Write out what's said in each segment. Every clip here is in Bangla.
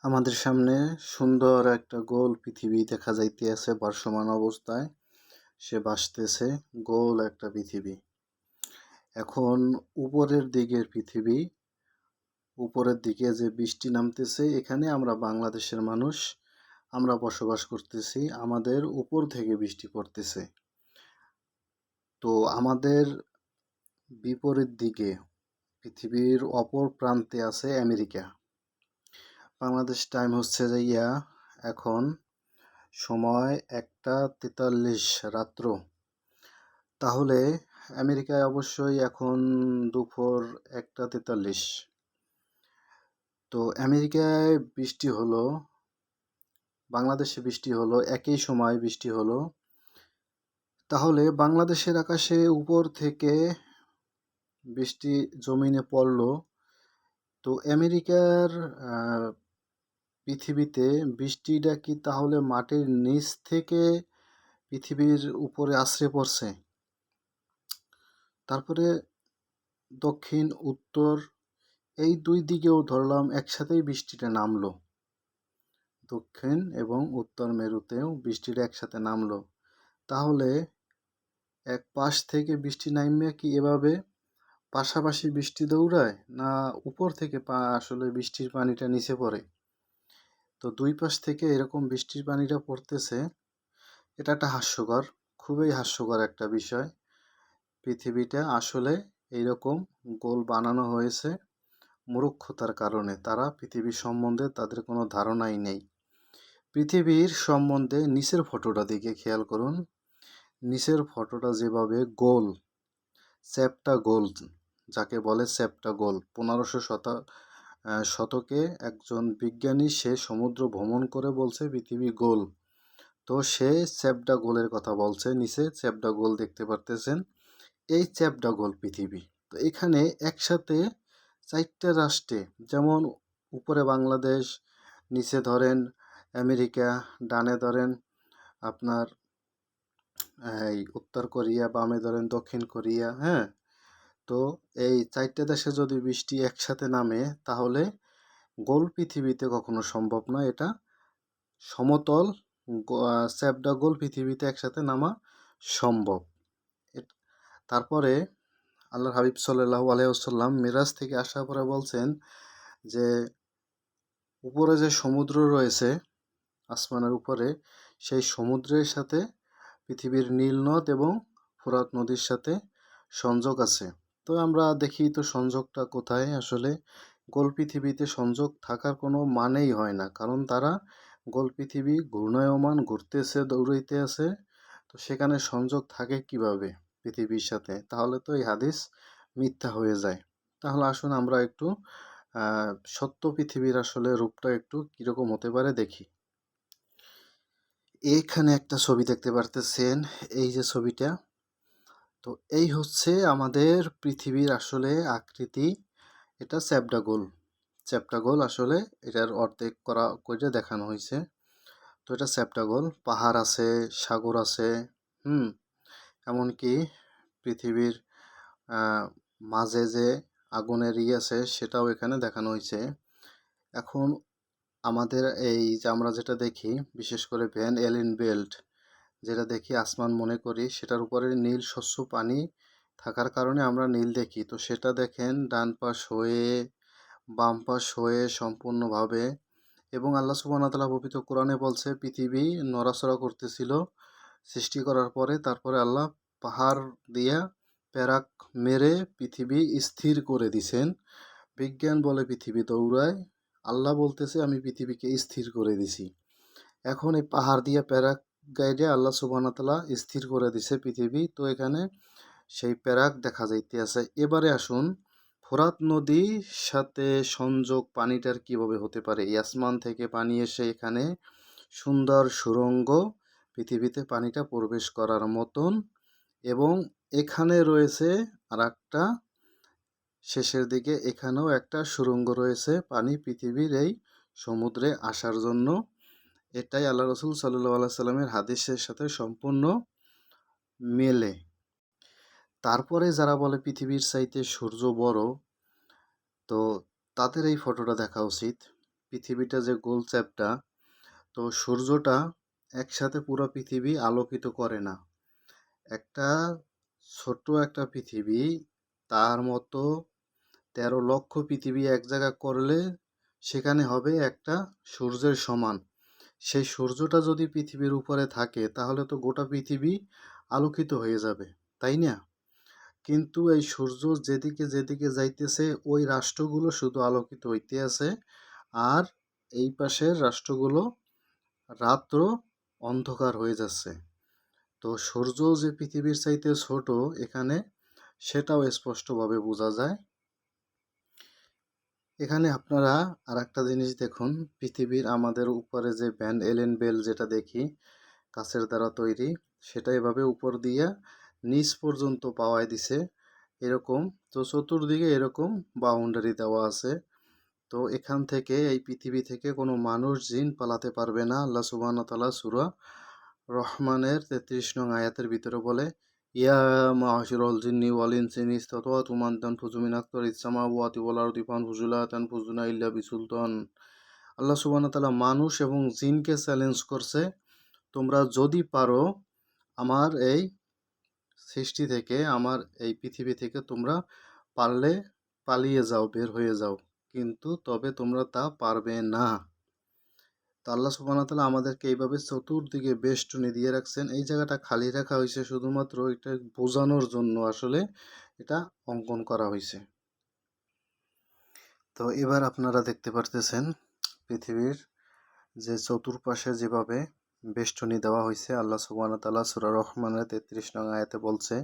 আমাদের সামনে সুন্দর একটা গোল পৃথিবী দেখা যাইতেছে ভাসমান অবস্থায়। সে ভাসতেছে গোল একটা পৃথিবী। এখন উপরের দিকের পৃথিবী, উপরের দিকে যে বৃষ্টি নামতেছে, এখানে আমরা বাংলাদেশের মানুষ আমরা বসবাস করতেছি, আমাদের উপর থেকে বৃষ্টি পড়তেছে। তো আমাদের বিপরীত দিকে পৃথিবীর অপর প্রান্তে আছে আমেরিকা। বাংলাদেশ টাইম হচ্ছে যে এখন সময় 1:43 রাত্র। তাহলে আমেরিকায় অবশ্যই এখন দুপুর 1:43। তো আমেরিকায় বৃষ্টি হলো, বাংলাদেশে বৃষ্টি হলো, একই সময় বৃষ্টি হলো। তাহলে বাংলাদেশের আকাশে উপর থেকে বৃষ্টি জমিনে পড়লো। তো আমেরিকার পৃথিবীতে বৃষ্টিটা কি তাহলে মাটির নিচ থেকে পৃথিবীর উপরে আছড়ে পড়ছে? তারপরে দক্ষিণ উত্তর এই দুই দিকেও ধরলাম একসাথেই বৃষ্টিটা নামলো, দক্ষিণ এবং উত্তর মেরুতেও বৃষ্টিটা একসাথে নামলো। তাহলে এক পাশ থেকে বৃষ্টি নামবে কি এভাবে পাশাপাশি বৃষ্টি দৌড়ায়, না উপর থেকে আসলে বৃষ্টির পানিটা নিচে পড়ে? তো দুই পাশ থেকে এরকম বৃষ্টির পানিটা পড়তেছে। এটা একটা হাস্যকর, খুবই হাস্যকর একটা বিষয়। পৃথিবীটা আসলে এইরকম গোল বানানো হয়েছে মূর্খতার কারণে। তারা পৃথিবীর সম্বন্ধে তাদের কোনো ধারণাই নেই। পৃথিবীর সম্বন্ধে নিচের ফটোটা দিকে খেয়াল করুন। নিচের ফটোটা যেভাবে গোল, চ্যাপ্টা গোল, যাকে বলে চ্যাপ্টা গোল। 1500 শতকে একজন বিজ্ঞানী সে সমুদ্র ভ্রমণ করে বলছে পৃথিবী গোল। তো সে চ্যাপ্টা গোলের কথা বলছে। নিচে চ্যাপ্টা গোল দেখতে পারতেছেন, এই চ্যাপ্টা গোল পৃথিবী। তো এখানে একসাথে 4টে রাষ্ট্রে, যেমন উপরে বাংলাদেশ, নিচে ধরেন আমেরিকা, ডানে ধরেন আপনার এই উত্তর কোরিয়া, বামে ধরেন দক্ষিণ কোরিয়া, হ্যাঁ। তো এই 4টে দেশে যদি বৃষ্টি একসাথে নামে তাহলে গোল পৃথিবীতে কখনো সম্ভব নয়। এটা সমতল চ্যাপ্টা গোল পৃথিবীতে একসাথে নামা সম্ভব। তারপরে আল্লাহর হাবিব সাল্লাল্লাহু আলাইহি ওয়াসাল্লাম মিরাজ থেকে আসার পরে বলছেন যে উপরে যে সমুদ্র রয়েছে আসমানের উপরে, সেই সমুদ্রের সাথে পৃথিবীর নীল নদ এবং ফোরাত নদীর সাথে সংযোগ আছে। তো আমরা দেখি তো সংযোগটা কোথায়? আসলে গোল পৃথিবীতে সংযোগ থাকার কোনো মানেই হয় না, কারণ তারা গোল পৃথিবী ঘূর্ণায়মান ঘুরতেছে, দৌড়াইতে আছে। তো সেখানে সংযোগ থাকে কিভাবে পৃথিবীর সাথে? তাহলে তো এই হাদিস মিথ্যা হয়ে যায়। তাহলে আসুন আমরা একটু সত্য পৃথিবীর আসলে রূপটা একটু কীরকম হতে পারে দেখি। এইখানে একটা ছবি দেখতে পারতেছেন, এই যে ছবিটা, তো এই হচ্ছে আমাদের পৃথিবীর আসলে আকৃতি। এটা চ্যাপ্টা গোল। চ্যাপ্টা গোল আসলে এটার অর্ধেক করা করে দেখানো হয়েছে। তো এটা চ্যাপ্টা গোল, পাহাড় আছে, সাগর আছে, এমনকি পৃথিবীর মাঝে যে আগুনের আছে সেটাও এখানে দেখানো হয়েছে। এখন আমাদের এই যে আমরা যেটা দেখি, বিশেষ করে ভ্যান এলেন বেল্ট যেটা দেখি আসমান মনে করি, সেটার উপরে নীল স্বচ্ছ পানি থাকার কারণে আমরা নীল দেখি। তো সেটা দেখেন ডান পাশ হয়ে বাম পাশ হয়ে সম্পূর্ণভাবে, এবং আল্লাহ সুবহানাহু ওয়া তাআলা পবিত্র কোরআনে বলছে পৃথিবী নড়াচড়া করতেছিল সৃষ্টি করার পরে, তারপরে আল্লাহ পাহাড় দিয়া প্যারাক মেরে পৃথিবী স্থির করে দিছেন। বিজ্ঞান বলে পৃথিবী দৌড়ায়, আল্লাহ বলতেছে আমি পৃথিবীকে স্থির করে দিছি। এখন এই পাহাড় দিয়ে প্যারাক গাইডে আল্লাহ সুবহানাহু ওয়া তাআলা স্থির করে দিছে পৃথিবী। তো এখানে সেই প্যারাক দেখা যাইতে আছে। এবারে আসুন ফোরাত নদীর সাথে সংযোগ পানিটার কিভাবে হতে পারে? এই আসমান থেকে পানি এসে এখানে সুন্দর সুড়ঙ্গ, পৃথিবীতে পানিটা প্রবেশ করার মতন, এবং এখানে রয়েছে আর একটা শেষের দিকে এখানেও একটা সুড়ঙ্গ রয়েছে পানি পৃথিবীর এই সমুদ্রে আসার জন্য। এটাই আল্লাহ রসুল সাল্লাল্লাহু আলাইহি সাল্লামের হাদিসের সাথে সম্পূর্ণ মেলে। তারপরে যারা বলে পৃথিবীর চাইতে সূর্য বড়, তো তাদের এই ফটোটা দেখা উচিত। পৃথিবীটা যে গোল চ্যাপ্টা, তো সূর্যটা একসাথে পুরো পৃথিবী আলোকিত করে না। একটা ছোট্ট একটা পৃথিবী তার মতো 13 লক্ষ পৃথিবী এক জায়গা করলে সেখানে হবে একটা সূর্যের সমান। সেই সূর্যটা যদি পৃথিবীর উপরে থাকে তাহলে তো গোটা পৃথিবী আলোকিত হয়ে যাবে, তাই না? কিন্তু এই সূর্য যেদিকে যেদিকে যাইতেছে ওই রাষ্ট্রগুলো শুধু আলোকিত হইতে আছে, আর এই পাশের রাষ্ট্রগুলো রাত্র অন্ধকার হয়ে যাচ্ছে। তো সূর্য যে পৃথিবীর চাইতে ছোট এখানে, সেটাও স্পষ্টভাবে বোঝা যায়। এখানে আপনারা আর একটা জিনিস দেখুন, পৃথিবীর আমাদের উপরে যে ভ্যান এলেন বেল যেটা দেখি কাচের দ্বারা তৈরি, সেটা এভাবে উপর দিয়ে নিচ পর্যন্ত পাওয়ায় দিছে এরকম। তো চতুর্দিকে এরকম বাউন্ডারি দেওয়া আছে। তো এখান থেকে এই পৃথিবী থেকে কোনো মানুষ জিন পালাতে পারবে না। আল্লাহ সুবহানাহু ওয়া তাআলা সূরা রহমানের 33 নং আয়াতের ভিতরে বলে, ইয়া মাশারাল জিন্নি ওয়াল ইনসি ইন ইসতাতাতুম আন তানফুযু মিন আকতারিস সামাওয়াতি ওয়াল আরদি ফানফুযু লা তানফুযুনা ইল্লা বিসুলতান। আল্লাহ সুবহানাহু ওয়া তাআলা মানুষ এবং জিনকে চ্যালেঞ্জ করছে, তোমরা যদি পারো আমার এই সৃষ্টি থেকে, আমার এই পৃথিবী থেকে তোমরা পারলে পালিয়ে যাও, বের হয়ে যাও, কিন্তু তবে তোমরা তা পারবে না। তো আল্লাহ সুবহানাহু ওয়া তাআলা আমাদেরকে এইভাবে চতুর্দিকে বেষ্টনী দিয়ে রাখছেন। এই জায়গাটা খালি রাখা হয়েছে শুধুমাত্র এটা বোঝানোর জন্য, আসলে এটা অঙ্কন করা হয়েছে। তো এবার আপনারা দেখতে পারতেছেন পৃথিবীর যে চতুর্পাশে যেভাবে বেষ্টনী দেওয়া হয়েছে। আল্লাহ সুবহানাহু ওয়া তাআলা সূরা রহমানের 33 নং আয়াতে বলছে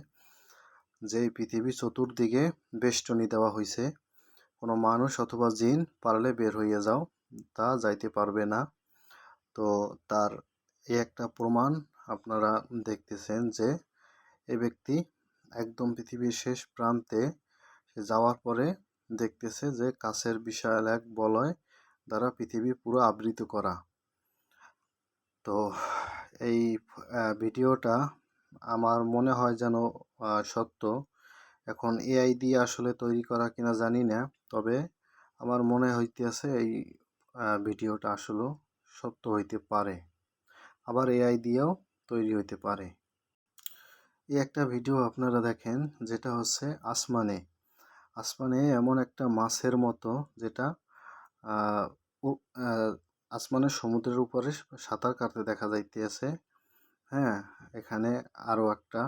যে এই পৃথিবী চতুর্দিকে বেষ্টনী দেওয়া হয়েছে, কোনো মানুষ অথবা জিন পারলে বের হইয়া যাও, তা যাইতে পারবে না। তো তার এই একটা প্রমাণ আপনারা দেখতেছেন যে এই ব্যক্তি একদম পৃথিবীর শেষ প্রান্তে সে যাওয়ার পরে দেখতেছে যে কাছের বিশাল এক বলয় দ্বারা পৃথিবী পুরো আবৃত করা। তো এই ভিডিওটা আমার মনে হয় যেন সত্য। এখন এআই দিয়ে আসলে তৈরি করা কিনা জানি না, তবে আমার মনে হইতেছে এই ভিডিওটা আসলে সত্য হইতে পারে, আবার এআই দিয়েও তৈরি হইতে পারে। এই একটা ভিডিও আপনারা দেখেন, যেটা হচ্ছে আসমানে আসমানে এমন একটা মাছের মতো, যেটা আহ, আসমানের সমুদ্রের উপরে সাঁতার কাটতে দেখা যাইতেছে। হ্যাঁ, এখানে আরও একটা,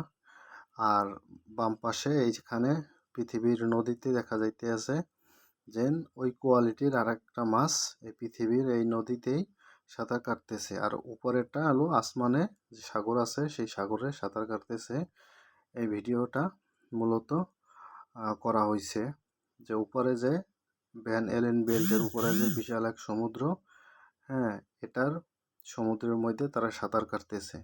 আর বাম পাশে এইখানে পৃথিবীর নদীতে দেখা যাইতেছে যে ওই কোয়ালিটির আর একটা মাছ এই পৃথিবীর এই নদীতেই সাঁতার কাটতেছে, আর উপরেরটা হলো আসমানে যে সাগর আছে সেই সাগরে সাঁতার কাটতেছে। এই ভিডিওটা মূলত করা হয়েছে যে উপরে যে ভ্যান এলেন বেল্টের উপরে যে বিশাল এক সমুদ্র, হ্যাঁ, এটার সমুদ্রের মধ্যে তারা সাঁতার কাটতেছে।